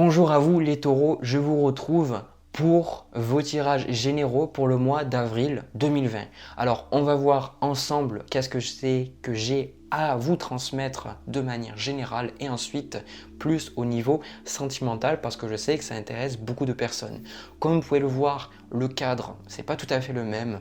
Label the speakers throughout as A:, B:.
A: Bonjour à vous les taureaux, je vous retrouve pour vos tirages généraux pour le mois d'avril 2020. Alors on va voir ensemble qu'est-ce que c'est que j'ai à vous transmettre de manière générale et ensuite plus au niveau sentimental parce que je sais que ça intéresse beaucoup de personnes. Comme vous pouvez le voir, le cadre c'est pas tout à fait le même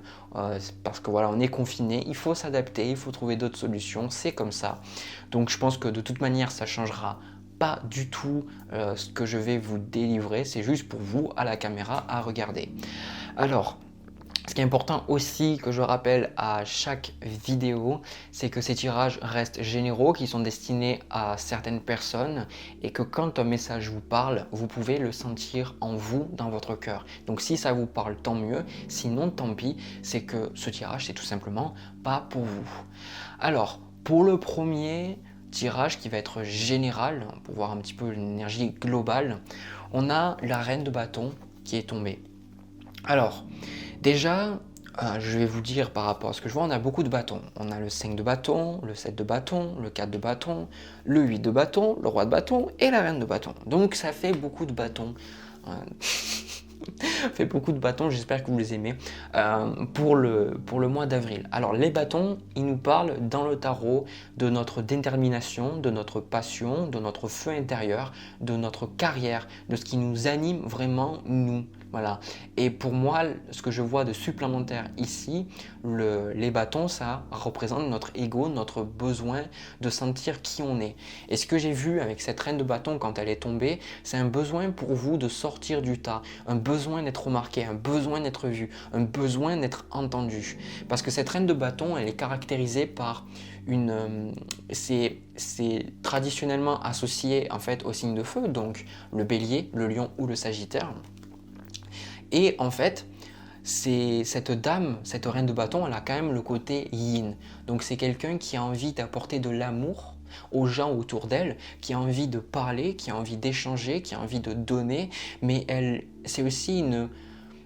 A: parce que voilà on est confiné, il faut s'adapter, il faut trouver d'autres solutions, c'est comme ça. Donc je pense que de toute manière ça changera pas du tout ce que je vais vous délivrer, c'est juste pour vous à la caméra à regarder. Alors, ce qui est important aussi que je rappelle à chaque vidéo, c'est que ces tirages restent généraux, qui sont destinés à certaines personnes et que quand un message vous parle, vous pouvez le sentir en vous, dans votre cœur. Donc si ça vous parle, tant mieux, sinon tant pis, c'est que ce tirage c'est tout simplement pas pour vous. Alors, pour le premier tirage qui va être général, pour voir un petit peu l'énergie globale, on a la reine de bâton qui est tombée. Alors, déjà, je vais vous dire par rapport à ce que je vois, on a beaucoup de bâtons. On a le 5 de bâton, le 7 de bâton, le 4 de bâton, le 8 de bâton, le roi de bâton et la reine de bâton. Donc ça fait beaucoup de bâtons. Fait beaucoup de bâtons, j'espère que vous les aimez, pour le mois d'avril. Alors les bâtons, ils nous parlent dans le tarot de notre détermination, de notre passion, de notre feu intérieur, de notre carrière, de ce qui nous anime vraiment nous. Voilà. Et pour moi, ce que je vois de supplémentaire ici, les bâtons, ça représente notre ego, notre besoin de sentir qui on est. Et ce que j'ai vu avec cette reine de bâton quand elle est tombée, c'est un besoin pour vous de sortir du tas, un besoin d'être remarqué, un besoin d'être vu, un besoin d'être entendu. Parce que cette reine de bâton, elle est caractérisée par c'est traditionnellement associé en fait au signe de feu, donc le bélier, le lion ou le sagittaire. Et en fait, cette dame, cette reine de bâton, elle a quand même le côté yin. Donc c'est quelqu'un qui a envie d'apporter de l'amour aux gens autour d'elle, qui a envie de parler, qui a envie d'échanger, qui a envie de donner, mais c'est aussi une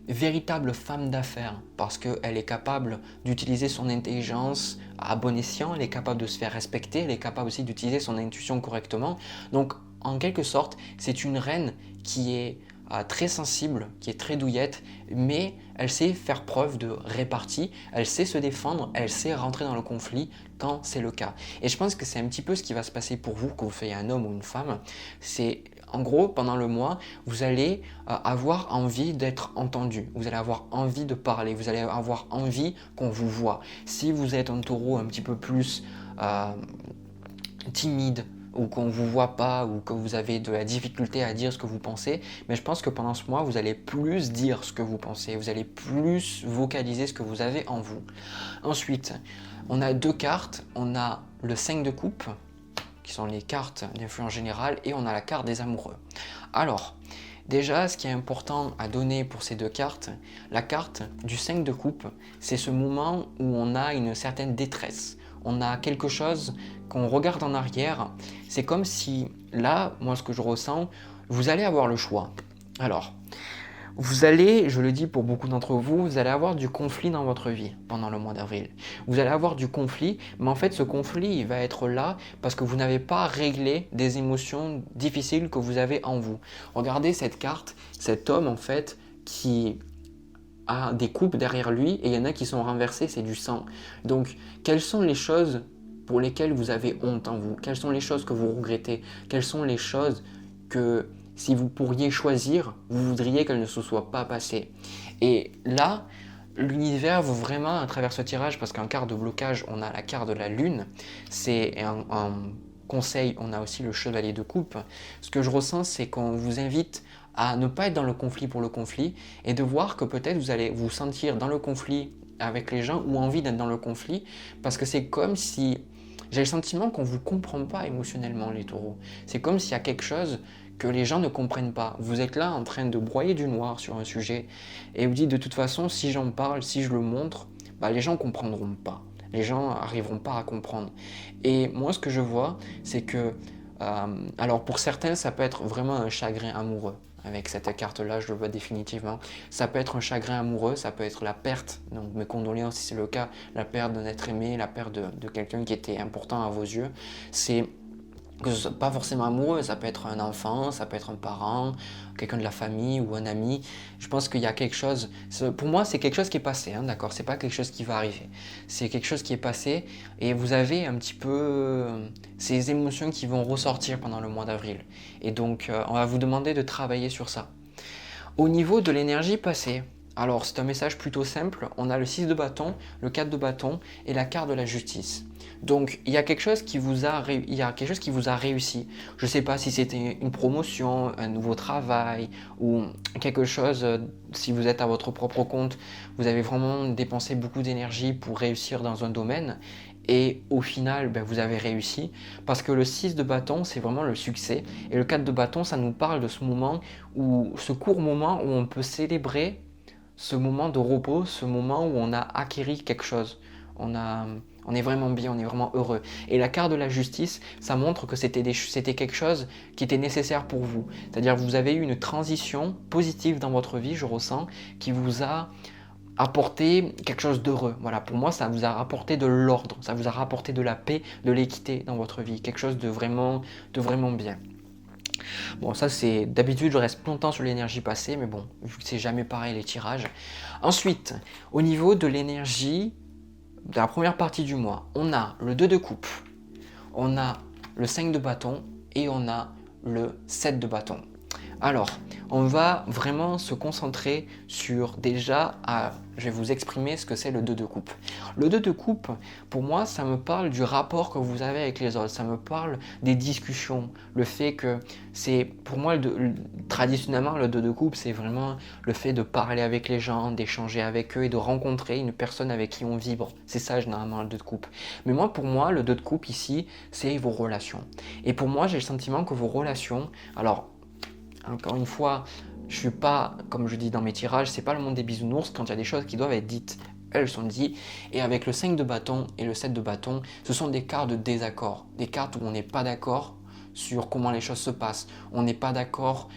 A: véritable femme d'affaires parce qu'elle est capable d'utiliser son intelligence à bon escient, elle est capable de se faire respecter, elle est capable aussi d'utiliser son intuition correctement. Donc en quelque sorte, c'est une reine qui est très sensible, qui est très douillette, mais elle sait faire preuve de répartie, elle sait se défendre, elle sait rentrer dans le conflit quand c'est le cas. Et je pense que c'est un petit peu ce qui va se passer pour vous, que vous soyez un homme ou une femme. C'est en gros, pendant le mois, vous allez avoir envie d'être entendu, vous allez avoir envie de parler, vous allez avoir envie qu'on vous voit. Si vous êtes un taureau un petit peu plus timide, ou qu'on ne vous voit pas, ou que vous avez de la difficulté à dire ce que vous pensez, mais je pense que pendant ce mois, vous allez plus dire ce que vous pensez, vous allez plus vocaliser ce que vous avez en vous. Ensuite, on a deux cartes, on a le 5 de coupe, qui sont les cartes d'influence générale, et on a la carte des amoureux. Alors, déjà, ce qui est important à donner pour ces deux cartes, la carte du 5 de coupe, c'est ce moment où on a une certaine détresse. On a quelque chose qu'on regarde en arrière. C'est comme si, là, moi ce que je ressens, vous allez avoir le choix. Alors, vous allez, je le dis pour beaucoup d'entre vous, vous allez avoir du conflit dans votre vie pendant le mois d'avril. Vous allez avoir du conflit, mais en fait ce conflit il va être là parce que vous n'avez pas réglé des émotions difficiles que vous avez en vous. Regardez cette carte, cet homme en fait qui a des coupes derrière lui et il y en a qui sont renversées, c'est du sang. Donc quelles sont les choses pour lesquelles vous avez honte en vous? Quelles sont les choses que vous regrettez? Quelles sont les choses que si vous pourriez choisir, vous voudriez qu'elles ne se soient pas passées? Et là, l'univers veut vraiment, à travers ce tirage, parce qu'en carte de blocage, on a la carte de la lune, c'est un conseil, on a aussi le chevalier de coupe. Ce que je ressens, c'est qu'on vous invite à ne pas être dans le conflit pour le conflit et de voir que peut-être vous allez vous sentir dans le conflit avec les gens ou envie d'être dans le conflit parce que c'est comme si j'ai le sentiment qu'on ne vous comprend pas émotionnellement les taureaux. C'est comme s'il y a quelque chose que les gens ne comprennent pas. Vous êtes là en train de broyer du noir sur un sujet et vous dites de toute façon si j'en parle, si je le montre, les gens ne comprendront pas. Les gens n'arriveront pas à comprendre. Et moi ce que je vois c'est que alors pour certains ça peut être vraiment un chagrin amoureux. Avec cette carte-là, je le vois définitivement. Ça peut être un chagrin amoureux, ça peut être la perte, donc mes condoléances si c'est le cas, la perte d'un être aimé, la perte de quelqu'un qui était important à vos yeux. C'est que ce soit pas forcément amoureux, ça peut être un enfant, ça peut être un parent, quelqu'un de la famille ou un ami. Je pense qu'il y a quelque chose, pour moi c'est quelque chose qui est passé, hein, d'accord, c'est pas quelque chose qui va arriver. C'est quelque chose qui est passé et vous avez un petit peu ces émotions qui vont ressortir pendant le mois d'avril. Et donc on va vous demander de travailler sur ça. Au niveau de l'énergie passée, alors c'est un message plutôt simple, on a le 6 de bâton, le 4 de bâton et la carte de la justice. Donc il y a quelque chose qui vous a, réussi. Je ne sais pas si c'était une promotion, un nouveau travail ou quelque chose, si vous êtes à votre propre compte, vous avez vraiment dépensé beaucoup d'énergie pour réussir dans un domaine. Et au final, vous avez réussi parce que le 6 de bâton, c'est vraiment le succès. Et le 4 de bâton, ça nous parle de ce moment ce court moment où on peut célébrer ce moment de repos, ce moment où on a acquis quelque chose. On est vraiment bien, on est vraiment heureux. Et la carte de la justice, ça montre que c'était quelque chose qui était nécessaire pour vous. C'est-à-dire que vous avez eu une transition positive dans votre vie, je ressens, qui vous a apporté quelque chose d'heureux. Voilà, pour moi, ça vous a rapporté de l'ordre, ça vous a rapporté de la paix, de l'équité dans votre vie, quelque chose de vraiment bien. Bon, ça c'est d'habitude je reste longtemps sur l'énergie passée, mais bon, vu que c'est jamais pareil les tirages. Ensuite, au niveau de l'énergie de la première partie du mois, on a le 2 de coupe, on a le 5 de bâton et on a le 7 de bâton. Alors, on va vraiment se concentrer sur je vais vous exprimer ce que c'est le 2 de coupe. Le 2 de coupe, pour moi, ça me parle du rapport que vous avez avec les autres, ça me parle des discussions, le fait que c'est, pour moi, traditionnellement, le 2 de coupe, c'est vraiment le fait de parler avec les gens, d'échanger avec eux et de rencontrer une personne avec qui on vibre. C'est ça, généralement, le 2 de coupe. Mais moi, pour moi, le 2 de coupe, ici, c'est vos relations. Et pour moi, j'ai le sentiment que vos relations, alors, encore une fois, je suis pas, comme je dis dans mes tirages, c'est pas le monde des bisounours. Quand il y a des choses qui doivent être dites, elles sont dites. Et avec le 5 de bâton et le 7 de bâton, ce sont des cartes de désaccord. Des cartes où on n'est pas d'accord sur comment les choses se passent. On n'est pas d'accord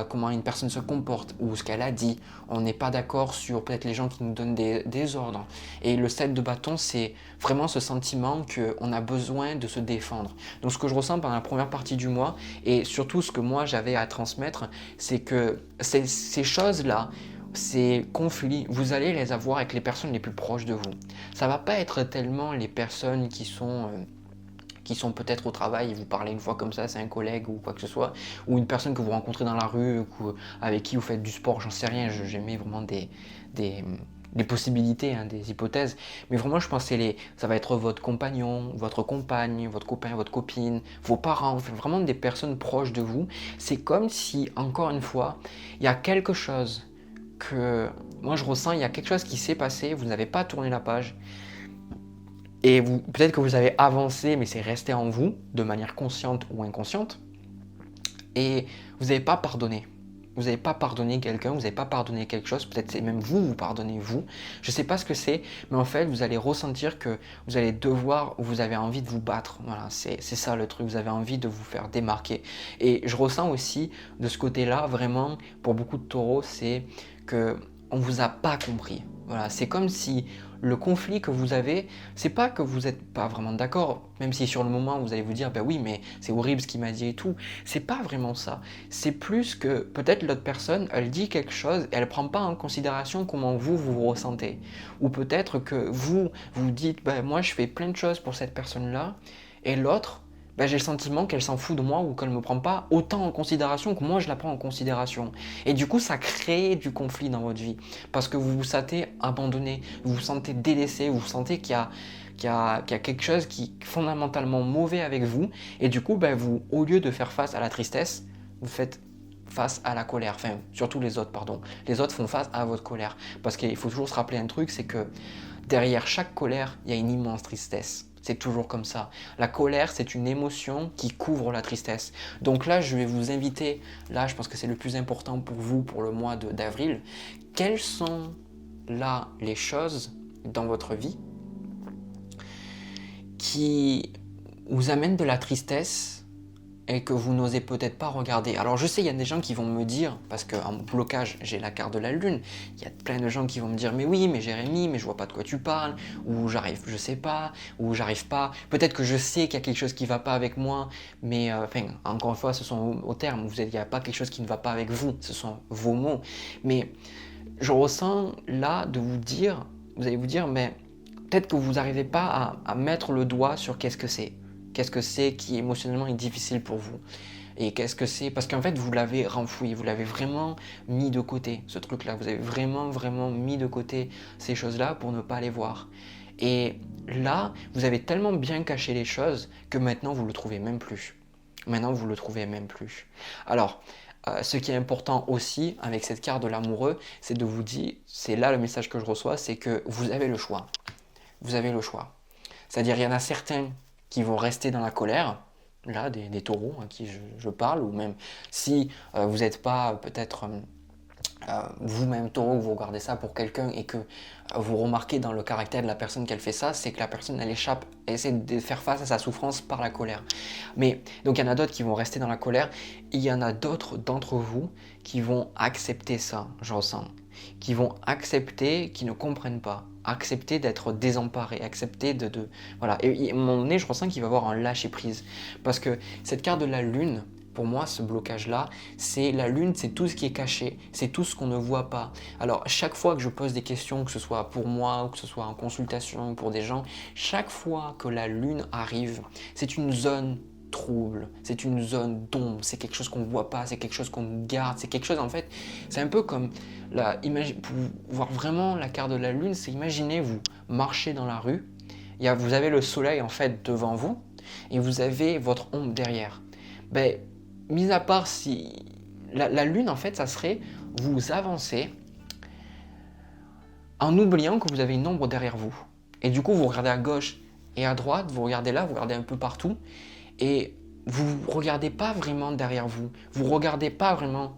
A: comment une personne se comporte ou ce qu'elle a dit. On n'est pas d'accord sur peut-être les gens qui nous donnent des ordres. Et le 7 de bâton, c'est vraiment ce sentiment qu'on a besoin de se défendre. Donc ce que je ressens pendant la première partie du mois et surtout ce que moi j'avais à transmettre, c'est que ces choses-là, ces conflits, vous allez les avoir avec les personnes les plus proches de vous. Ça va pas être tellement les personnes qui sont peut-être au travail et vous parlez une fois comme ça, c'est un collègue ou quoi que ce soit, ou une personne que vous rencontrez dans la rue, avec qui vous faites du sport, j'en sais rien, j'aimais vraiment des possibilités, hein, des hypothèses, mais vraiment je pense que ça va être votre compagnon, votre compagne, votre copain, votre copine, vos parents, enfin, vraiment des personnes proches de vous. C'est comme si, encore une fois, il y a quelque chose que moi je ressens, il y a quelque chose qui s'est passé, vous n'avez pas tourné la page, et peut-être que vous avez avancé, mais c'est resté en vous, de manière consciente ou inconsciente. Et vous n'avez pas pardonné. Vous n'avez pas pardonné quelqu'un, vous n'avez pas pardonné quelque chose. Peut-être c'est même vous pardonnez vous. Je ne sais pas ce que c'est, mais en fait, vous allez ressentir que vous allez devoir, ou vous avez envie de vous battre. Voilà, c'est ça le truc. Vous avez envie de vous faire démarquer. Et je ressens aussi de ce côté-là, vraiment, pour beaucoup de taureaux, c'est que on ne vous a pas compris. Voilà, c'est comme si le conflit que vous avez, c'est pas que vous n'êtes pas vraiment d'accord, même si sur le moment vous allez vous dire, ben oui, mais c'est horrible ce qu'il m'a dit et tout. C'est pas vraiment ça. C'est plus que peut-être l'autre personne, elle dit quelque chose et elle prend pas en considération comment vous ressentez. Ou peut-être que vous dites, ben moi je fais plein de choses pour cette personne-là, et l'autre, j'ai le sentiment qu'elle s'en fout de moi ou qu'elle ne me prend pas autant en considération que moi je la prends en considération. Et du coup, ça crée du conflit dans votre vie parce que vous vous sentez abandonné, vous vous sentez délaissé, vous sentez qu'il y a quelque chose qui est fondamentalement mauvais avec vous. Et du coup, vous, au lieu de faire face à la tristesse, vous faites face à la colère. Enfin, surtout les autres, pardon. Les autres font face à votre colère. Parce qu'il faut toujours se rappeler un truc, c'est que derrière chaque colère, il y a une immense tristesse. C'est toujours comme ça. La colère, c'est une émotion qui couvre la tristesse. Donc là, je vais vous inviter, là, je pense que c'est le plus important pour vous pour le mois d'avril. Quelles sont là les choses dans votre vie qui vous amènent de la tristesse et que vous n'osez peut-être pas regarder. Alors je sais, il y a des gens qui vont me dire, parce qu'en blocage, j'ai la carte de la lune, il y a plein de gens qui vont me dire, mais oui, mais Jérémy, mais je vois pas de quoi tu parles, ou j'arrive, je sais pas, ou j'arrive pas, peut-être que je sais qu'il y a quelque chose qui va pas avec moi, mais enfin, encore une fois, ce sont au terme, il n'y a pas quelque chose qui ne va pas avec vous, ce sont vos mots, mais je ressens là de vous dire, vous allez vous dire, mais peut-être que vous n'arrivez pas à mettre le doigt sur qu'est-ce que c'est qui émotionnellement est difficile pour vous. Et qu'est-ce que c'est? Parce qu'en fait, vous l'avez renfoui, vous l'avez vraiment mis de côté, ce truc-là. Vous avez vraiment, vraiment mis de côté ces choses-là pour ne pas les voir. Et là, vous avez tellement bien caché les choses que maintenant, vous ne le trouvez même plus. Maintenant, vous ne le trouvez même plus. Alors, ce qui est important aussi avec cette carte de l'amoureux, c'est de vous dire, c'est là le message que je reçois, c'est que vous avez le choix. Vous avez le choix. C'est-à-dire, il y en a certains qui vont rester dans la colère, là, des taureaux à qui je parle, ou même si vous n'êtes pas peut-être vous-même taureau, vous regardez ça pour quelqu'un et que vous remarquez dans le caractère de la personne qu'elle fait ça, c'est que la personne, elle échappe, elle essaie de faire face à sa souffrance par la colère. Mais donc il y en a d'autres qui vont rester dans la colère, et il y en a d'autres d'entre vous qui vont accepter ça, je ressens, qui vont accepter, qui ne comprennent pas, accepter d'être désemparés, accepter voilà. Et à un moment donné, je ressens qu'il va y avoir un lâcher-prise. Parce que cette carte de la lune, pour moi, ce blocage-là, c'est la lune, c'est tout ce qui est caché, c'est tout ce qu'on ne voit pas. Alors, chaque fois que je pose des questions, que ce soit pour moi ou que ce soit en consultation pour des gens, chaque fois que la lune arrive, c'est une zone trouble, c'est une zone d'ombre, c'est quelque chose qu'on ne voit pas, c'est quelque chose qu'on garde, c'est quelque chose en fait, c'est un peu comme, pour voir vraiment la carte de la lune, c'est imaginez vous marchez dans la rue, vous avez le soleil en fait devant vous et vous avez votre ombre derrière. Ben, mis à part si la lune en fait ça serait vous avancez en oubliant que vous avez une ombre derrière vous et du coup vous regardez à gauche et à droite, vous regardez là, vous regardez un peu partout et vous ne regardez pas vraiment derrière vous, vous ne regardez pas vraiment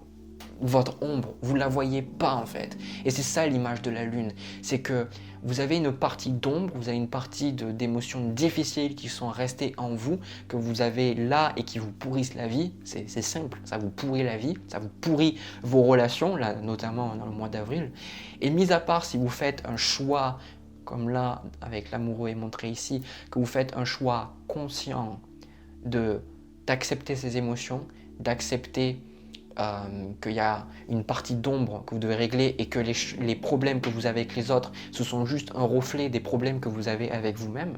A: votre ombre, vous ne la voyez pas en fait. Et c'est ça l'image de la lune, c'est que vous avez une partie d'ombre, vous avez une partie d'émotions difficiles qui sont restées en vous, que vous avez là et qui vous pourrissent la vie, c'est simple, ça vous pourrit la vie, ça vous pourrit vos relations, là notamment dans le mois d'avril. Et mis à part si vous faites un choix, comme là avec l'amoureux est montré ici, que vous faites un choix conscient d'accepter ces émotions, d'accepter qu'il y a une partie d'ombre que vous devez régler et que les problèmes que vous avez avec les autres, ce sont juste un reflet des problèmes que vous avez avec vous-même,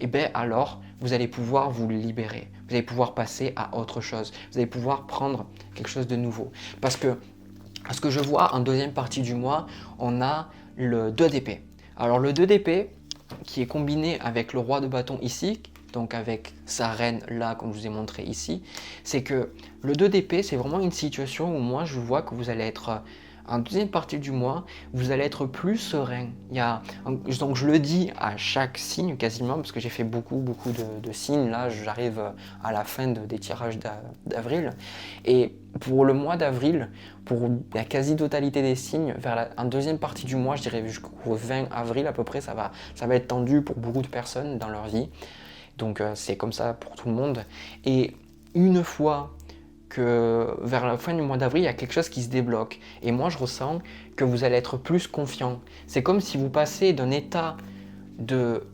A: et bien alors vous allez pouvoir vous libérer, vous allez pouvoir passer à autre chose, vous allez pouvoir prendre quelque chose de nouveau. Parce que ce que je vois en deuxième partie du mois, on a le 2 d'épée. Alors le 2 d'épée qui est combiné avec le roi de bâton ici, donc avec sa reine là, comme je vous ai montré ici, c'est que le 2 d'épée, c'est vraiment une situation où moi je vois que vous allez être, en deuxième partie du mois, vous allez être plus serein. Donc je le dis à chaque signe quasiment, parce que j'ai fait beaucoup de signes, là j'arrive à la fin des tirages d'avril, et pour le mois d'avril, pour la quasi-totalité des signes, en deuxième partie du mois, je dirais jusqu'au 20 avril à peu près, ça va être tendu pour beaucoup de personnes dans leur vie. Donc c'est comme ça pour tout le monde. Et une fois que vers la fin du mois d'avril, il y a quelque chose qui se débloque. Et moi, je ressens que vous allez être plus confiant. C'est comme si vous passez d'un état de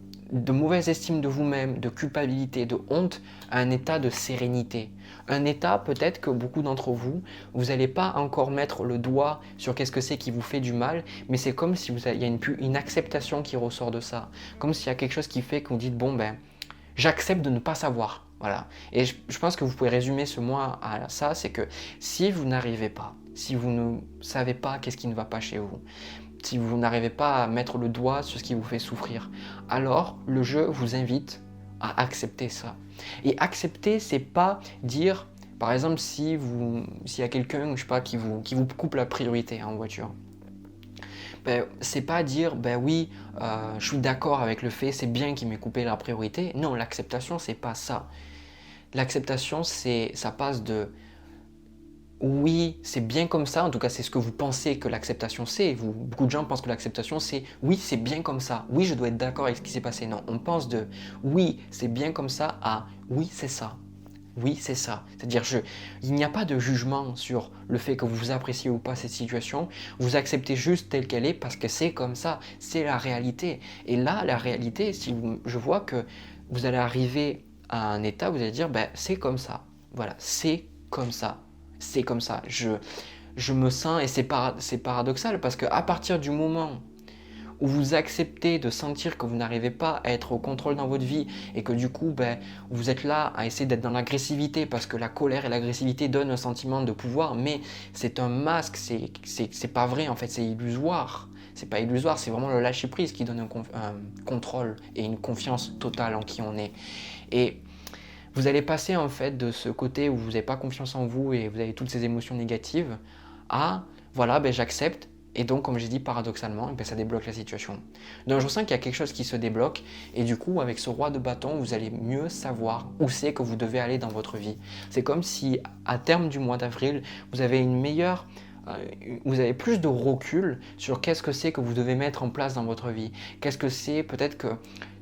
A: mauvaise estime de vous-même, de culpabilité, de honte, à un état de sérénité. Un état peut-être que beaucoup d'entre vous, vous n'allez pas encore mettre le doigt sur qu'est-ce que c'est qui vous fait du mal, mais c'est comme si il y a une acceptation qui ressort de ça. Comme s'il y a quelque chose qui fait que vous dites, bon ben, j'accepte de ne pas savoir. Voilà. Et je pense que vous pouvez résumer ce mois à ça, c'est que si vous n'arrivez pas, si vous ne savez pas qu'est-ce qui ne va pas chez vous, si vous n'arrivez pas à mettre le doigt sur ce qui vous fait souffrir, alors le jeu vous invite à accepter ça. Et accepter, c'est pas dire, par exemple, s'il y a quelqu'un, je sais pas, qui vous coupe la priorité en voiture. Ben, c'est pas dire, ben oui, je suis d'accord avec le fait, c'est bien qu'il m'ait coupé la priorité. Non, l'acceptation, c'est pas ça. L'acceptation, ça passe de oui, c'est bien comme ça, en tout cas c'est ce que vous pensez que l'acceptation c'est. Beaucoup de gens pensent que l'acceptation c'est oui, c'est bien comme ça, oui, je dois être d'accord avec ce qui s'est passé. Non, on pense de oui, c'est bien comme ça à oui, c'est ça. Oui, c'est ça. C'est-à-dire, il n'y a pas de jugement sur le fait que vous appréciez ou pas cette situation. Vous acceptez juste telle qu'elle est parce que c'est comme ça. C'est la réalité. Et là, la réalité, je vois que vous allez arriver à un état où vous allez dire, ben, c'est comme ça. Voilà, c'est comme ça. C'est comme ça. Je me sens, et c'est paradoxal parce qu'à partir du moment où vous acceptez de sentir que vous n'arrivez pas à être au contrôle dans votre vie et que du coup, ben, vous êtes là à essayer d'être dans l'agressivité parce que la colère et l'agressivité donnent un sentiment de pouvoir, mais c'est un masque, c'est pas vrai en fait, c'est illusoire. C'est pas illusoire, c'est vraiment le lâcher prise qui donne un contrôle et une confiance totale en qui on est. Et vous allez passer en fait de ce côté où vous n'avez pas confiance en vous et vous avez toutes ces émotions négatives à voilà, ben, j'accepte. Et donc, comme j'ai dit, paradoxalement, ben, ça débloque la situation. Donc, je ressens qu'il y a quelque chose qui se débloque. Et du coup, avec ce roi de bâton, vous allez mieux savoir où c'est que vous devez aller dans votre vie. C'est comme si, à terme du mois d'avril, vous avez vous avez plus de recul sur qu'est-ce que c'est que vous devez mettre en place dans votre vie. Qu'est-ce que c'est, peut-être que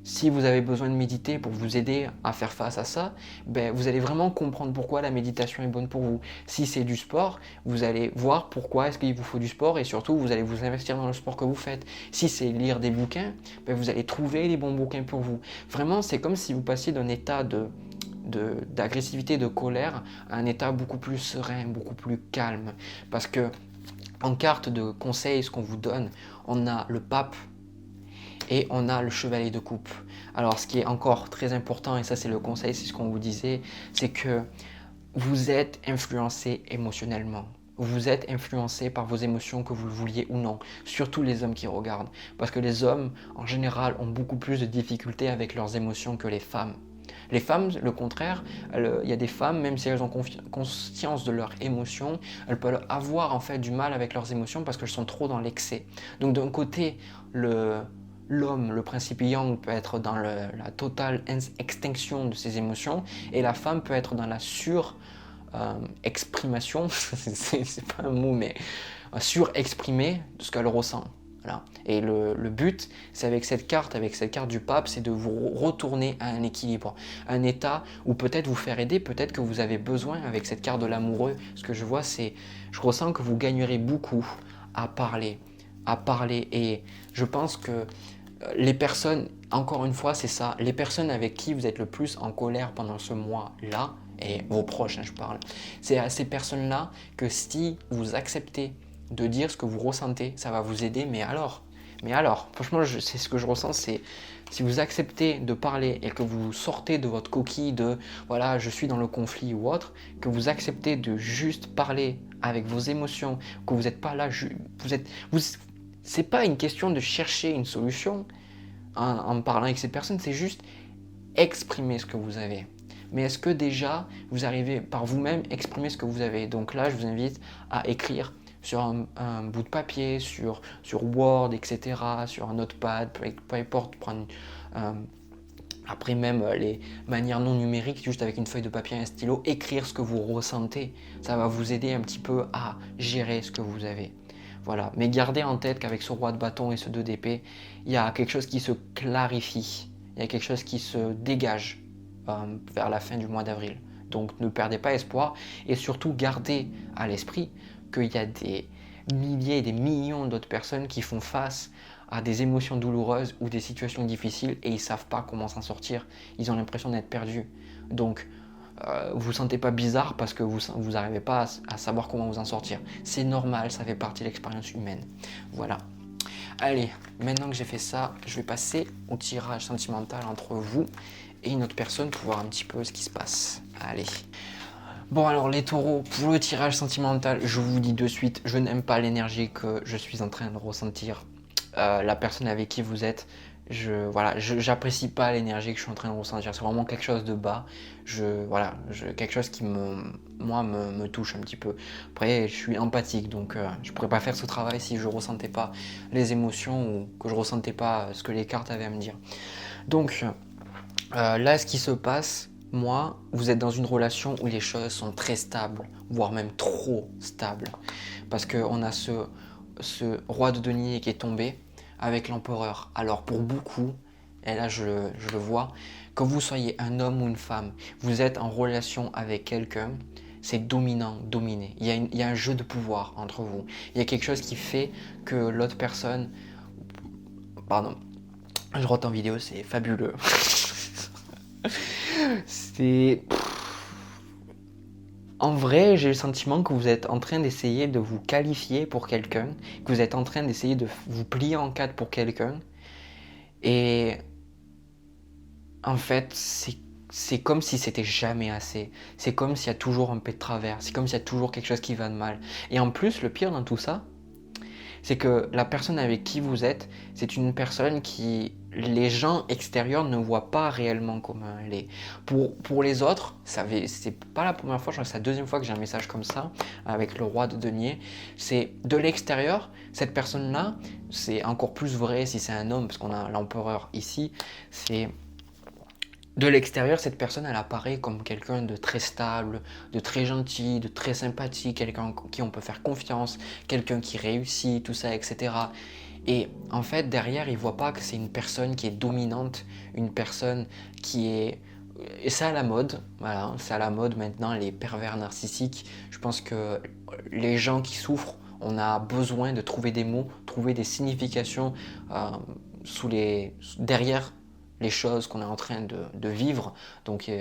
A: si vous avez besoin de méditer pour vous aider à faire face à ça, ben, vous allez vraiment comprendre pourquoi la méditation est bonne pour vous. Si c'est du sport, vous allez voir pourquoi est-ce qu'il vous faut du sport et surtout vous allez vous investir dans le sport que vous faites. Si c'est lire des bouquins, ben, vous allez trouver les bons bouquins pour vous. Vraiment, c'est comme si vous passiez d'un état d'agressivité, de colère à un état beaucoup plus serein, beaucoup plus calme. Parce que en carte de conseil, ce qu'on vous donne, on a le pape et on a le chevalier de coupe. Alors ce qui est encore très important, et ça c'est le conseil, c'est ce qu'on vous disait, c'est que vous êtes influencé émotionnellement. Vous êtes influencé par vos émotions, que vous le vouliez ou non. Surtout les hommes qui regardent. Parce que les hommes, en général, ont beaucoup plus de difficultés avec leurs émotions que les femmes. Les femmes, le contraire, il y a des femmes, même si elles ont conscience de leurs émotions, elles peuvent avoir en fait du mal avec leurs émotions parce qu'elles sont trop dans l'excès. Donc d'un côté, l'homme, le principe yang, peut être dans la totale extinction de ses émotions et la femme peut être dans la exprimation, c'est pas un mot, mais surexprimer de ce qu'elle ressent. Voilà. Et le but, c'est avec cette carte du pape, c'est de vous retourner à un équilibre, un état où peut-être vous faire aider, peut-être que vous avez besoin avec cette carte de l'amoureux. Ce que je vois, je ressens que vous gagnerez beaucoup à parler, et je pense que les personnes, encore une fois, c'est ça, les personnes avec qui vous êtes le plus en colère pendant ce mois-là, et vos proches, je parle, c'est à ces personnes-là que si vous acceptez de dire ce que vous ressentez, ça va vous aider, mais alors, franchement, c'est ce que je ressens, c'est si vous acceptez de parler et que vous sortez de votre coquille de voilà, je suis dans le conflit ou autre, que vous acceptez de juste parler avec vos émotions, que vous n'êtes pas là, c'est pas une question de chercher une solution en parlant avec cette personne, c'est juste exprimer ce que vous avez. Mais est-ce que déjà vous arrivez par vous-même à exprimer ce que vous avez? Donc là, je vous invite à écrire sur un bout de papier, sur Word, etc., sur un notepad, peu importe, prendre après même les manières non numériques, juste avec une feuille de papier et un stylo, écrire ce que vous ressentez. Ça va vous aider un petit peu à gérer ce que vous avez. Voilà. Mais gardez en tête qu'avec ce roi de bâton et ce 2 d'épée, il y a quelque chose qui se clarifie, il y a quelque chose qui se dégage vers la fin du mois d'avril. Donc ne perdez pas espoir et surtout gardez à l'esprit qu'il y a des milliers et des millions d'autres personnes qui font face à des émotions douloureuses ou des situations difficiles et ils ne savent pas comment s'en sortir. Ils ont l'impression d'être perdus. Donc vous ne vous sentez pas bizarre parce que vous n'arrivez pas à savoir comment vous en sortir. C'est normal, ça fait partie de l'expérience humaine. Voilà. Allez, maintenant que j'ai fait ça, je vais passer au tirage sentimental entre vous et une autre personne pour voir un petit peu ce qui se passe. Allez. Bon alors les taureaux, pour le tirage sentimental, je vous dis de suite, je n'aime pas l'énergie que je suis en train de ressentir. La personne avec qui vous êtes, j'apprécie pas l'énergie que je suis en train de ressentir. C'est vraiment quelque chose de bas. Quelque chose qui me touche un petit peu. Après, je suis empathique, donc je pourrais pas faire ce travail si je ressentais pas les émotions ou que je ressentais pas ce que les cartes avaient à me dire. Donc là, ce qui se passe, vous êtes dans une relation où les choses sont très stables, voire même trop stables. Parce qu'on a ce roi de denier qui est tombé avec l'empereur. Alors pour beaucoup, et là je le vois, que vous soyez un homme ou une femme, vous êtes en relation avec quelqu'un, c'est dominant, dominé. Il y a un jeu de pouvoir entre vous. Il y a quelque chose qui fait que l'autre personne... Pardon, je rentre en vidéo, c'est fabuleux. C'est... En vrai, j'ai le sentiment que vous êtes en train d'essayer de vous qualifier pour quelqu'un, que vous êtes en train d'essayer de vous plier en quatre pour quelqu'un. Et en fait, c'est comme si c'était jamais assez. C'est comme s'il y a toujours un peu de travers. C'est comme s'il y a toujours quelque chose qui va de mal. Et en plus, le pire dans tout ça, c'est que la personne avec qui vous êtes, c'est une personne qui les gens extérieurs ne voient pas réellement comme elle est. Pour les autres, c'est pas la première fois, je crois que c'est la deuxième fois que j'ai un message comme ça avec le roi de denier. C'est de l'extérieur, cette personne-là, c'est encore plus vrai si c'est un homme, parce qu'on a l'empereur ici, c'est de l'extérieur, cette personne, elle apparaît comme quelqu'un de très stable, de très gentil, de très sympathique, quelqu'un en qui on peut faire confiance, quelqu'un qui réussit, tout ça, etc. Et en fait, derrière, il ne voit pas que c'est une personne qui est dominante, une personne qui est... Et c'est à la mode, voilà, c'est à la mode maintenant, les pervers narcissiques. Je pense que les gens qui souffrent, on a besoin de trouver des mots, trouver des significations derrière les choses qu'on est en train de vivre. Donc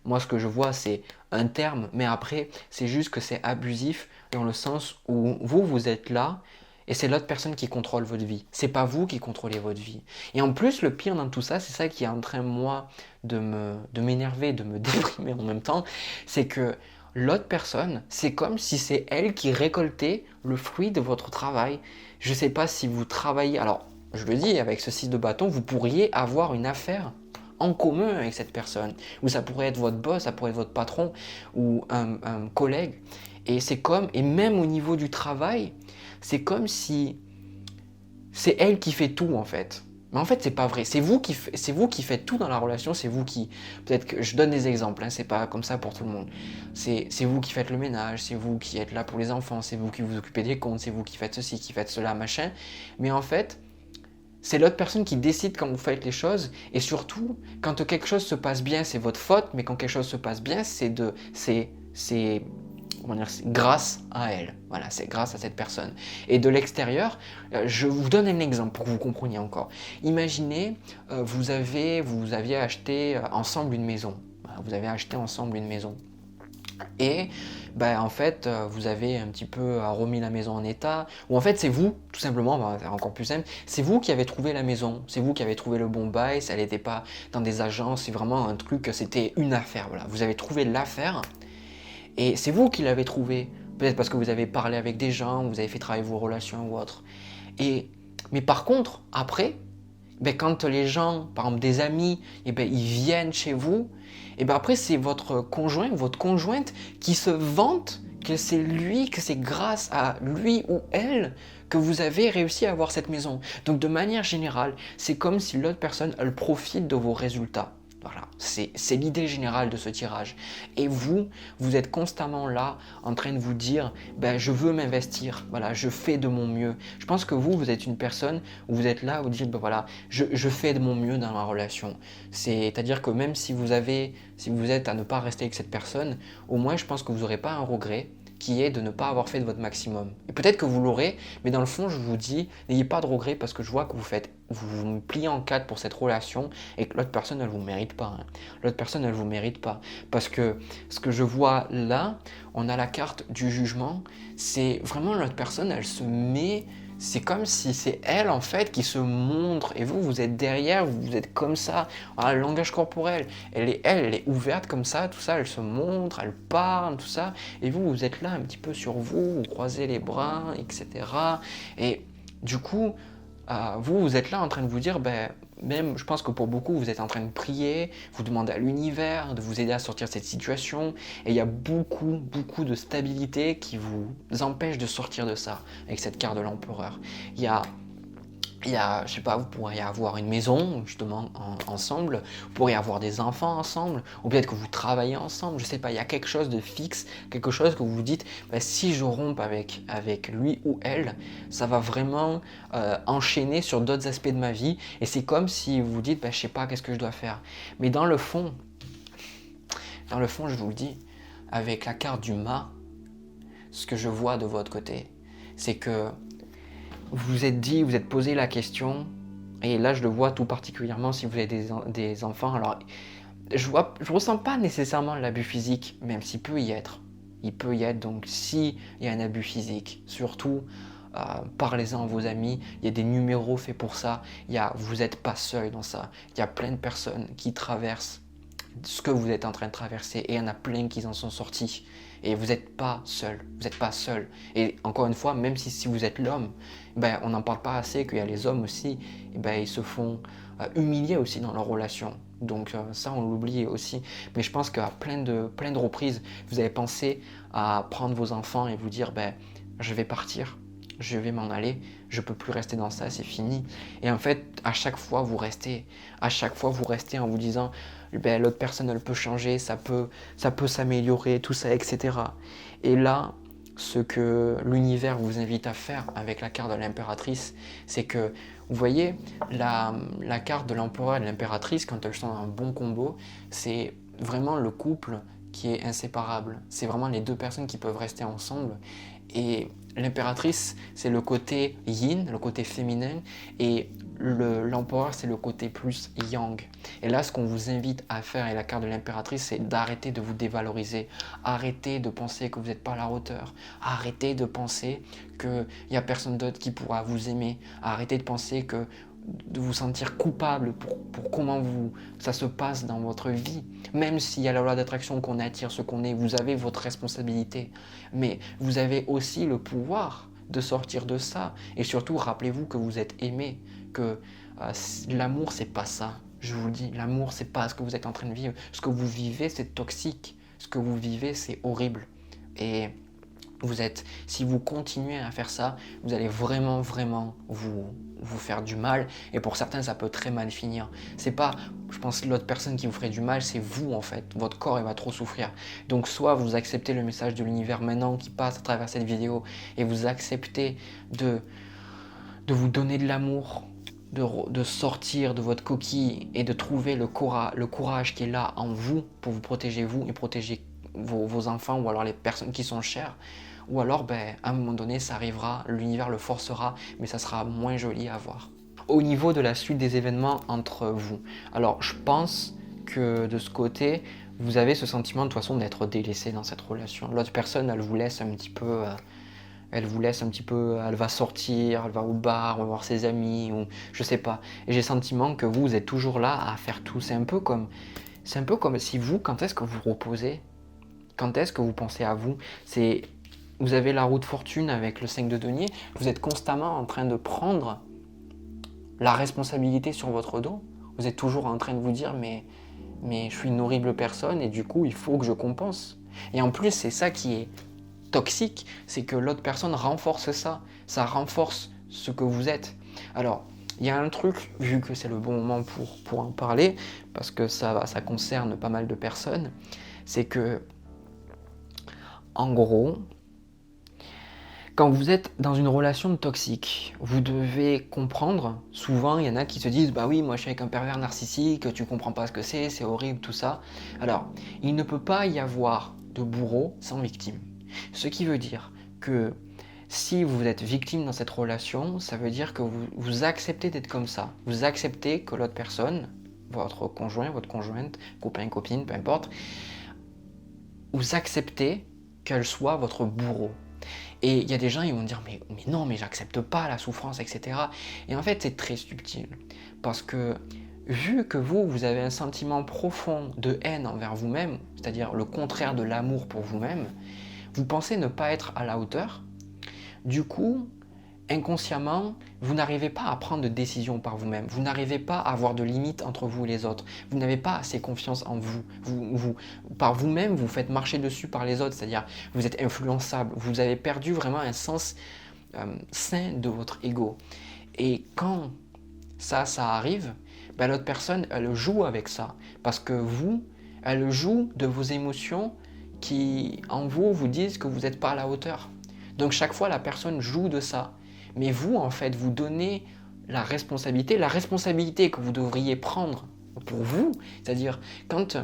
A: moi ce que je vois c'est un terme, mais après c'est juste que c'est abusif dans le sens où vous êtes là et c'est l'autre personne qui contrôle votre vie. C'est pas vous qui contrôlez votre vie. Et en plus le pire dans tout ça, c'est ça qui est en train moi de m'énerver, de me déprimer en même temps, c'est que l'autre personne, c'est comme si c'est elle qui récoltait le fruit de votre travail. Je sais pas si vous travaillez, alors je le dis, avec ce 6 de bâton, vous pourriez avoir une affaire en commun avec cette personne. Ou ça pourrait être votre boss, ça pourrait être votre patron ou un collègue. Et c'est comme, et même au niveau du travail, c'est comme si c'est elle qui fait tout en fait. Mais en fait, c'est pas vrai. C'est vous qui faites tout dans la relation. C'est vous qui, peut-être que je donne des exemples. Hein, c'est pas comme ça pour tout le monde. C'est vous qui faites le ménage. C'est vous qui êtes là pour les enfants. C'est vous qui vous occupez des comptes. C'est vous qui faites ceci, qui faites cela, machin. Mais en fait, c'est l'autre personne qui décide quand vous faites les choses. Et surtout, quand quelque chose se passe bien, c'est votre faute. Mais quand quelque chose se passe bien, c'est grâce à elle. Voilà, c'est grâce à cette personne. Et de l'extérieur, je vous donne un exemple pour que vous compreniez encore. Imaginez, vous aviez acheté ensemble une maison. Vous avez acheté ensemble une maison. Et en fait, vous avez un petit peu remis la maison en état, ou en fait c'est vous, tout simplement, c'est encore plus simple, c'est vous qui avez trouvé la maison, c'est vous qui avez trouvé le bon bail, ça n'était pas dans des agences, c'est vraiment un truc, c'était une affaire, voilà. Vous avez trouvé l'affaire, et c'est vous qui l'avez trouvé, peut-être parce que vous avez parlé avec des gens, vous avez fait travailler vos relations ou autre. Mais par contre, après, quand les gens, par exemple des amis, ils viennent chez vous, après c'est votre conjoint, votre conjointe qui se vante que c'est lui, que c'est grâce à lui ou elle que vous avez réussi à avoir cette maison. Donc de manière générale, c'est comme si l'autre personne, elle profite de vos résultats. Voilà, c'est l'idée générale de ce tirage. Et vous êtes constamment là en train de vous dire je veux m'investir, voilà, je fais de mon mieux. Je pense que vous êtes une personne où vous êtes là, vous dites voilà, je fais de mon mieux dans la relation. C'est-à-dire que même si vous êtes à ne pas rester avec cette personne, au moins je pense que vous n'aurez pas un regret qui est de ne pas avoir fait de votre maximum. Et peut-être que vous l'aurez, mais dans le fond, je vous dis, n'ayez pas de regrets parce que je vois que vous vous pliez en quatre pour cette relation et que l'autre personne, elle ne vous mérite pas. Hein. L'autre personne, elle ne vous mérite pas. Parce que ce que je vois là, on a la carte du jugement, c'est vraiment l'autre personne, elle se met... C'est comme si c'est elle en fait qui se montre et vous êtes derrière, vous êtes comme ça, le langage corporel, elle est ouverte comme ça, tout ça, elle se montre, elle parle, tout ça, et vous êtes là un petit peu sur vous croisez les bras, etc. Et du coup, vous êtes là en train de vous dire, même je pense que pour beaucoup, vous êtes en train de prier, vous demandez à l'univers de vous aider à sortir de cette situation, et il y a beaucoup, beaucoup de stabilité qui vous empêche de sortir de ça, avec cette carte de l'empereur. Il y a Il y a, je sais pas, vous pourriez avoir une maison justement ensemble, vous pourriez avoir des enfants ensemble, ou peut-être que vous travaillez ensemble, je sais pas, il y a quelque chose de fixe, quelque chose que vous vous dites, bah, si je romps avec lui ou elle, ça va vraiment enchaîner sur d'autres aspects de ma vie, et c'est comme si vous vous dites, bah, je sais pas, qu'est-ce que je dois faire. Mais dans le fond, je vous le dis, avec la carte du mât, ce que je vois de votre côté, c'est que vous vous êtes dit, vous êtes posé la question, et là je le vois tout particulièrement si vous avez des enfants. Alors, je ressens pas nécessairement l'abus physique, même s'il peut y être. Il peut y être, donc s'il y a un abus physique, surtout parlez-en à vos amis, il y a des numéros faits pour ça, vous n'êtes pas seul dans ça, il y a plein de personnes qui traversent ce que vous êtes en train de traverser et il y en a plein qui en sont sortis. Et vous n'êtes pas seul, vous n'êtes pas seul. Et encore une fois, même si vous êtes l'homme, ben, on n'en parle pas assez qu'il y a les hommes aussi, et ben, ils se font humilier aussi dans leur relation. Donc ça, on l'oublie aussi. Mais je pense qu'à plein de reprises, vous avez pensé à prendre vos enfants et vous dire, ben, je vais partir, je vais m'en aller, je peux plus rester dans ça, c'est fini. Et en fait, à chaque fois vous restez en vous disant, ben, l'autre personne elle peut changer, ça peut s'améliorer, tout ça, etc. Et là, ce que l'univers vous invite à faire avec la carte de l'impératrice, c'est que, vous voyez, la carte de l'empereur et de l'impératrice, quand elles sont dans un bon combo, c'est vraiment le couple qui est inséparable. C'est vraiment les deux personnes qui peuvent rester ensemble. Et l'impératrice, c'est le côté yin, le côté féminin, et l'empereur, c'est le côté plus yang. Et là, ce qu'on vous invite à faire avec la carte de l'impératrice, c'est d'arrêter de vous dévaloriser, arrêter de penser que vous n'êtes pas à la hauteur, arrêter de penser qu'il n'y a personne d'autre qui pourra vous aimer, arrêter de penser que de vous sentir coupable pour comment ça se passe dans votre vie. Même s'il y a la loi d'attraction qu'on attire ce qu'on est, vous avez votre responsabilité. Mais vous avez aussi le pouvoir de sortir de ça. Et surtout, rappelez-vous que vous êtes aimé, que l'amour, c'est pas ça. Je vous le dis, l'amour, c'est pas ce que vous êtes en train de vivre. Ce que vous vivez, c'est toxique. Ce que vous vivez, c'est horrible. Et si vous continuez à faire ça, vous allez vraiment vous faire du mal, et pour certains ça peut très mal finir. C'est pas, je pense, l'autre personne qui vous ferait du mal, c'est vous en fait. Votre corps il va trop souffrir. Donc soit vous acceptez le message de l'univers maintenant qui passe à travers cette vidéo et vous acceptez de vous donner de l'amour, de sortir de votre coquille et de trouver le courage qui est là en vous pour vous protéger vous et protéger vos enfants ou alors les personnes qui sont chères. Ou alors, ben, à un moment donné, ça arrivera, l'univers le forcera, mais ça sera moins joli à voir. Au niveau de la suite des événements entre vous, alors je pense que de ce côté, vous avez ce sentiment de toute façon d'être délaissé dans cette relation. L'autre personne, elle vous laisse un petit peu, elle va sortir, elle va au bar, on va voir ses amis, ou je sais pas. Et j'ai le sentiment que vous êtes toujours là à faire tout. C'est un peu comme si vous, quand est-ce que vous reposez? Quand est-ce que vous pensez à vous? Vous avez la roue de fortune avec le 5 de denier, vous êtes constamment en train de prendre la responsabilité sur votre dos. Vous êtes toujours en train de vous dire mais je suis une horrible personne et du coup il faut que je compense. Et en plus c'est ça qui est toxique, c'est que l'autre personne renforce ça renforce ce que vous êtes. Alors il y a un truc, vu que c'est le bon moment pour en parler, parce que ça concerne pas mal de personnes, c'est que en gros, quand vous êtes dans une relation toxique, vous devez comprendre, souvent il y en a qui se disent « Bah oui, moi je suis avec un pervers narcissique, tu comprends pas ce que c'est horrible, tout ça. » Alors, il ne peut pas y avoir de bourreau sans victime. Ce qui veut dire que si vous êtes victime dans cette relation, ça veut dire que vous acceptez d'être comme ça. Vous acceptez que l'autre personne, votre conjoint, votre conjointe, copain, copine, peu importe, vous acceptez qu'elle soit votre bourreau. Et il y a des gens, ils vont dire mais non, mais j'accepte pas la souffrance, etc. Et en fait, c'est très subtil. Parce que vu que vous avez un sentiment profond de haine envers vous-même, c'est-à-dire le contraire de l'amour pour vous-même, vous pensez ne pas être à la hauteur. Du coup, inconsciemment, vous n'arrivez pas à prendre de décision par vous-même. Vous n'arrivez pas à avoir de limites entre vous et les autres. Vous n'avez pas assez confiance en vous. Par vous-même, vous faites marcher dessus par les autres, c'est-à-dire vous êtes influençable. Vous avez perdu vraiment un sens sain de votre ego. Et quand ça arrive, ben l'autre personne, elle joue avec ça. Parce que vous, elle joue de vos émotions qui, en vous, vous disent que vous n'êtes pas à la hauteur. Donc chaque fois, la personne joue de ça. Mais vous, en fait, vous donnez la responsabilité que vous devriez prendre pour vous. C'est-à-dire, quand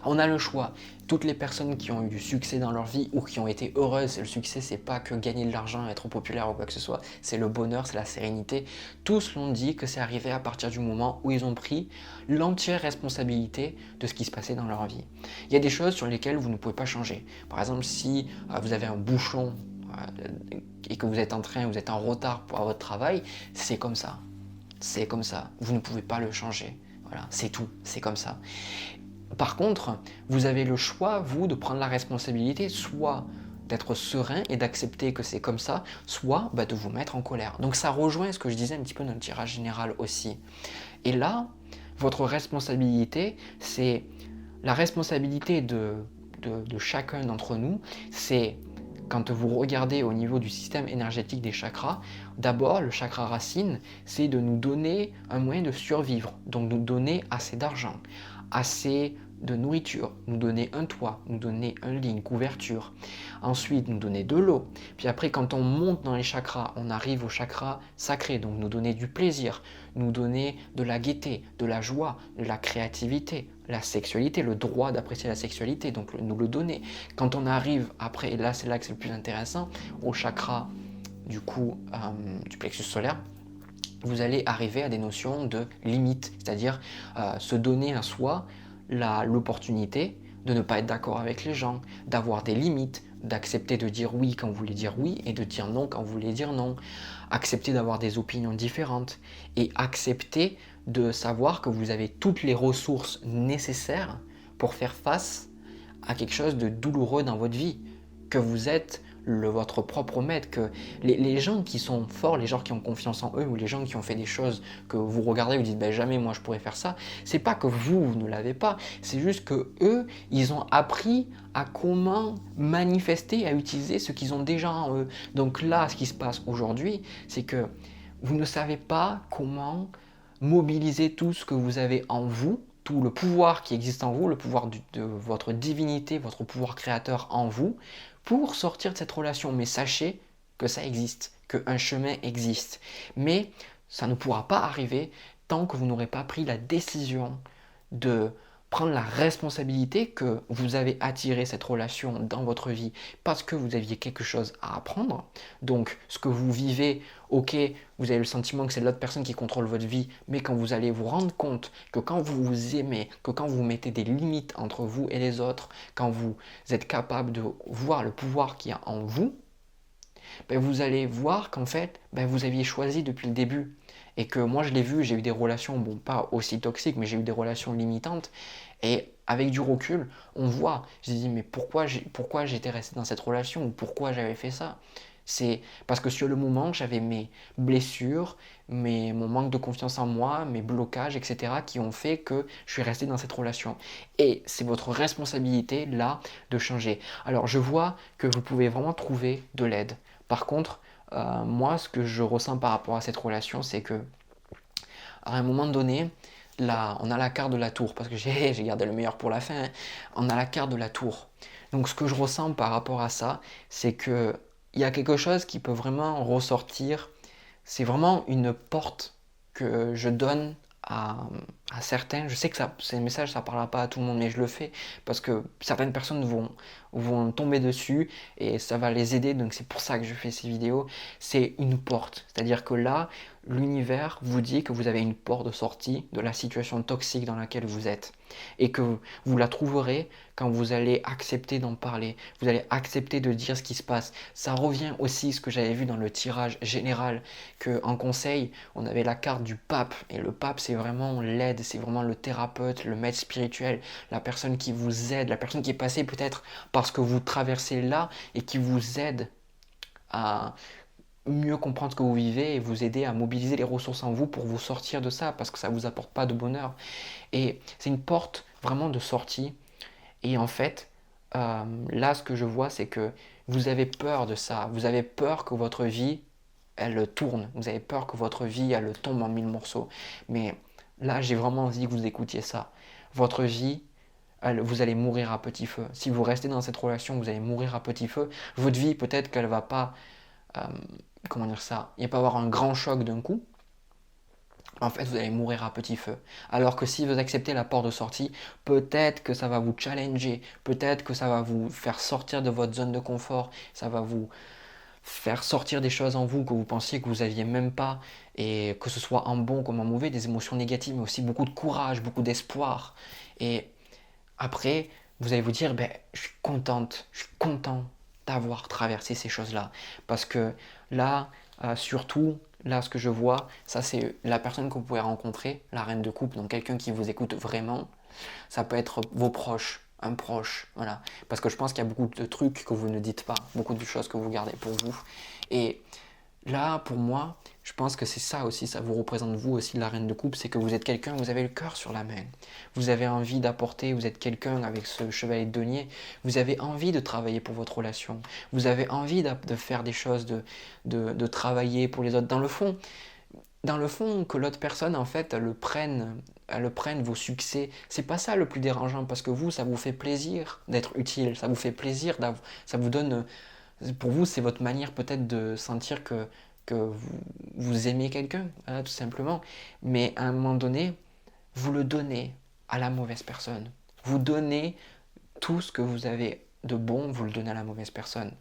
A: on a le choix. Toutes les personnes qui ont eu du succès dans leur vie ou qui ont été heureuses, le succès, c'est pas que gagner de l'argent, être populaire ou quoi que ce soit, c'est le bonheur, c'est la sérénité. Tous l'ont dit que c'est arrivé à partir du moment où ils ont pris l'entière responsabilité de ce qui se passait dans leur vie. Il y a des choses sur lesquelles vous ne pouvez pas changer. Par exemple, si vous avez un bouchon et que vous êtes vous êtes en retard pour votre travail, c'est comme ça. C'est comme ça. Vous ne pouvez pas le changer. Voilà, c'est tout. C'est comme ça. Par contre, vous avez le choix, vous, de prendre la responsabilité, soit d'être serein et d'accepter que c'est comme ça, soit de vous mettre en colère. Donc ça rejoint ce que je disais un petit peu dans le tirage général aussi. Et là, votre responsabilité, c'est la responsabilité de chacun d'entre nous, c'est quand vous regardez au niveau du système énergétique des chakras, d'abord le chakra racine, c'est de nous donner un moyen de survivre, donc nous donner assez d'argent, assez de nourriture, nous donner un toit, nous donner un lit, une couverture. Ensuite, nous donner de l'eau. Puis après, quand on monte dans les chakras, on arrive au chakra sacré, donc nous donner du plaisir, nous donner de la gaieté, de la joie, de la créativité, la sexualité, le droit d'apprécier la sexualité, donc nous le donner. Quand on arrive après, et là c'est là que c'est le plus intéressant, au chakra du plexus solaire, vous allez arriver à des notions de limite, c'est-à-dire se donner à soi l'opportunité de ne pas être d'accord avec les gens, d'avoir des limites, d'accepter de dire oui quand vous voulez dire oui et de dire non quand vous voulez dire non, accepter d'avoir des opinions différentes et accepter de savoir que vous avez toutes les ressources nécessaires pour faire face à quelque chose de douloureux dans votre vie, que vous êtes votre propre maître, que les gens qui sont forts, les gens qui ont confiance en eux ou les gens qui ont fait des choses que vous regardez et vous dites jamais moi je pourrais faire ça, c'est pas que vous ne l'avez pas, c'est juste que eux ils ont appris à comment manifester, à utiliser ce qu'ils ont déjà en eux. Donc là ce qui se passe aujourd'hui c'est que vous ne savez pas comment mobiliser tout ce que vous avez en vous, tout le pouvoir qui existe en vous, le pouvoir de votre divinité, votre pouvoir créateur en vous, pour sortir de cette relation. Mais sachez que ça existe, qu'un chemin existe. Mais ça ne pourra pas arriver tant que vous n'aurez pas pris la décision de prendre la responsabilité que vous avez attiré cette relation dans votre vie parce que vous aviez quelque chose à apprendre. Donc ce que vous vivez, ok, vous avez le sentiment que c'est l'autre personne qui contrôle votre vie, mais quand vous allez vous rendre compte que quand vous vous aimez, que quand vous mettez des limites entre vous et les autres, quand vous êtes capable de voir le pouvoir qu'il y a en vous, vous allez voir qu'en fait, vous aviez choisi depuis le début. Et que moi, je l'ai vu, j'ai eu des relations, bon, pas aussi toxiques, mais j'ai eu des relations limitantes. Et avec du recul, on voit, je dis, mais pourquoi j'étais resté dans cette relation ou pourquoi j'avais fait ça? C'est parce que sur le moment, j'avais mes blessures, mon manque de confiance en moi, mes blocages, etc., qui ont fait que je suis resté dans cette relation. Et c'est votre responsabilité, là, de changer. Alors, je vois que vous pouvez vraiment trouver de l'aide. Par contre, moi, ce que je ressens par rapport à cette relation, c'est que à un moment donné, là, on a la carte de la tour, parce que j'ai gardé le meilleur pour la fin, hein. On a la carte de la tour. Donc ce que je ressens par rapport à ça, c'est que il y a quelque chose qui peut vraiment ressortir. C'est vraiment une porte que je donne à certains. Je sais que ces messages, ça ne parlera pas à tout le monde, mais je le fais parce que certaines personnes vont tomber dessus et ça va les aider. Donc c'est pour ça que je fais ces vidéos. C'est une porte. C'est-à-dire que là, l'univers vous dit que vous avez une porte de sortie de la situation toxique dans laquelle vous êtes. Et que vous la trouverez quand vous allez accepter d'en parler. Vous allez accepter de dire ce qui se passe. Ça revient aussi ce que j'avais vu dans le tirage général, qu'en conseil, on avait la carte du pape. Et le pape, c'est vraiment l'aide, c'est vraiment le thérapeute, le maître spirituel, la personne qui vous aide, la personne qui est passée peut-être parce que vous traversez là et qui vous aide à mieux comprendre ce que vous vivez et vous aider à mobiliser les ressources en vous pour vous sortir de ça parce que ça ne vous apporte pas de bonheur. Et c'est une porte vraiment de sortie. Et en fait, là, ce que je vois, c'est que vous avez peur de ça. Vous avez peur que votre vie elle tourne. Vous avez peur que votre vie, elle tombe en mille morceaux. Mais là, j'ai vraiment envie que vous écoutiez ça. Votre vie, vous allez mourir à petit feu. Si vous restez dans cette relation, vous allez mourir à petit feu. Votre vie, peut-être qu'elle va pas, euh, comment dire ça, il va pas avoir un grand choc d'un coup. En fait, vous allez mourir à petit feu. Alors que si vous acceptez la porte de sortie, peut-être que ça va vous challenger, peut-être que ça va vous faire sortir de votre zone de confort, ça va vous faire sortir des choses en vous que vous pensiez que vous aviez même pas, et que ce soit en bon comme en mauvais, des émotions négatives, mais aussi beaucoup de courage, beaucoup d'espoir. Et après, vous allez vous dire, ben, je suis content d'avoir traversé ces choses-là. Parce que là, surtout, là, ce que je vois, ça c'est la personne que vous pouvez rencontrer, la reine de coupe, donc quelqu'un qui vous écoute vraiment. Ça peut être vos proches, un proche, voilà. Parce que je pense qu'il y a beaucoup de trucs que vous ne dites pas, beaucoup de choses que vous gardez pour vous. Et là, pour moi, je pense que c'est ça aussi, ça vous représente vous aussi, la reine de coupe, c'est que vous êtes quelqu'un, vous avez le cœur sur la main. Vous avez envie d'apporter, vous êtes quelqu'un avec ce chevalier de denier, vous avez envie de travailler pour votre relation. Vous avez envie de faire des choses, de travailler pour les autres. Dans le fond, que l'autre personne, en fait, elle prenne vos succès, c'est pas ça le plus dérangeant, parce que vous, ça vous fait plaisir d'être utile, ça vous fait plaisir, ça vous donne, pour vous, c'est votre manière peut-être de sentir que vous aimez quelqu'un, voilà, tout simplement. Mais à un moment donné, vous le donnez à la mauvaise personne. Vous donnez tout ce que vous avez de bon, vous le donnez à la mauvaise personne.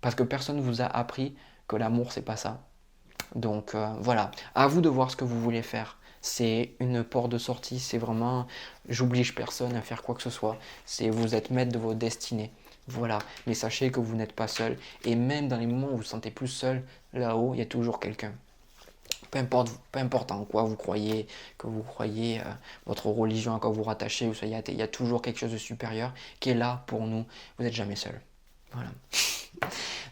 A: Parce que personne ne vous a appris que l'amour, c'est pas ça. Donc voilà, à vous de voir ce que vous voulez faire. C'est une porte de sortie, c'est vraiment, j'oblige personne à faire quoi que ce soit. C'est vous êtes maître de votre destinée. Voilà, mais sachez que vous n'êtes pas seul. Et même dans les moments où vous vous sentez plus seul, là-haut, il y a toujours quelqu'un. Peu importe en quoi vous croyez, que vous croyez votre religion, à quoi vous rattachez, vous soyez athée, il y a toujours quelque chose de supérieur qui est là pour nous. Vous n'êtes jamais seul. Voilà.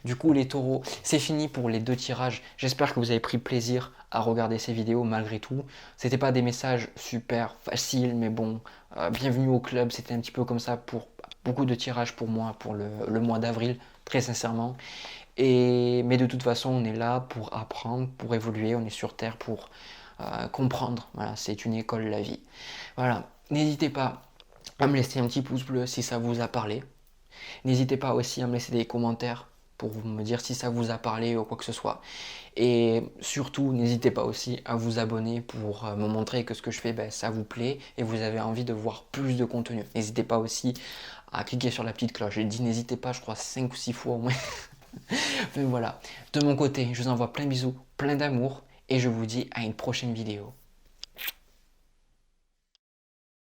A: Du coup, les taureaux, c'est fini pour les 2 tirages. J'espère que vous avez pris plaisir à regarder ces vidéos malgré tout. C'était pas des messages super faciles, mais bon, bienvenue au club. C'était un petit peu comme ça pour beaucoup de tirages pour moi, pour le mois d'avril, très sincèrement. Mais de toute façon, on est là pour apprendre, pour évoluer. On est sur Terre pour comprendre. Voilà, c'est une école, la vie. Voilà, n'hésitez pas à me laisser un petit pouce bleu si ça vous a parlé. N'hésitez pas aussi à me laisser des commentaires pour me dire si ça vous a parlé ou quoi que ce soit. Et surtout, n'hésitez pas aussi à vous abonner pour me montrer que ce que je fais, ben, ça vous plaît et vous avez envie de voir plus de contenu. N'hésitez pas aussi à cliquer sur la petite cloche. J'ai dit n'hésitez pas, je crois 5 ou 6 fois au moins. Mais voilà, de mon côté, je vous envoie plein de bisous, plein d'amour et je vous dis à une prochaine vidéo.